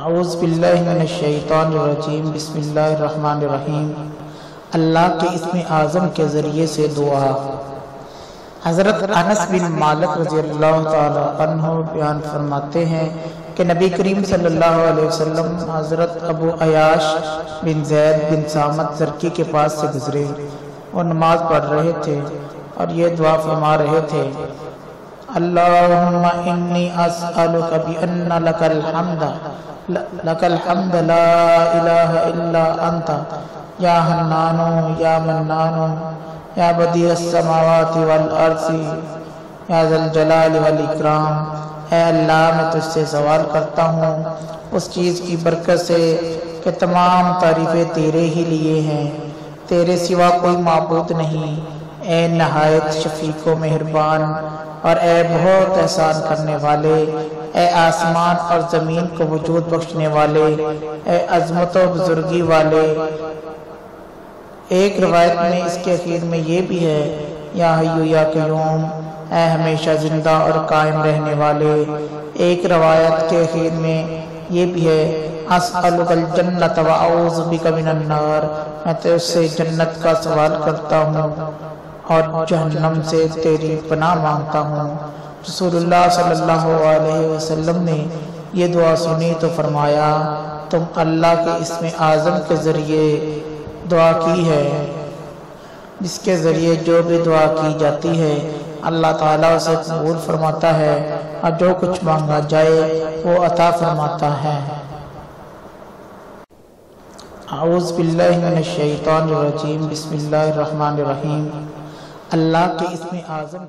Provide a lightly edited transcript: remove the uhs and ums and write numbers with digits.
اعوذ باللہ من الشیطان الرجیم، بسم اللہ الرحمن الرحیم۔ اللہ کے اسم اعظم کے ذریعے سے دعا۔ حضرت انس بن مالک رضی اللہ تعالی عنہ بیان فرماتے ہیں کہ نبی کریم صلی اللہ علیہ وسلم حضرت ابو عیاش بن زید بن سامت زرکی کے پاس سے گزرے۔ وہ نماز پڑھ رہے تھے اور یہ دعا فرما رہے تھے: اللہم انی اسألک بأن لک الحمد لا الہ الا انت یا حنانو یا منانو یا بدیع السماوات والارض یا ذا الجلال والاکرام۔ اے اللہ، میں تجھ سے سوال کرتا ہوں اس چیز کی برکت سے کہ تمام تعریفیں تیرے ہی لیے ہیں، تیرے سوا کوئی معبود نہیں۔ اے نہایت شفیق و مہربان اور اے بہت احسان کرنے والے، اے آسمان اور زمین کو وجود بخشنے والے، اے عظمت و بزرگی والے۔ ایک روایت میں اس کے اخیر میں یہ بھی ہے: یا حی یا قیوم، اے ہمیشہ زندہ اور قائم رہنے والے۔ ایک روایت کے اخیر میں یہ بھی ہے: اسألک الجنۃ واعوذ بک من النار، میں تجھ سے جنت کا سوال کرتا ہوں اور جہنم سے تیری پناہ مانگتا ہوں۔ رسول اللہ صلی اللہ علیہ وسلم نے یہ دعا سنی تو فرمایا: تم اللہ کے اسم اعظم کے ذریعے دعا کی ہے، جس کے ذریعے جو بھی دعا کی جاتی ہے اللہ تعالیٰ اسے قبول فرماتا ہے اور جو کچھ مانگا جائے وہ عطا فرماتا ہے۔ اعوذ باللہ من الشیطان الرجیم، بسم اللہ الرحمن الرحیم۔ اللہ کے اسم اعظم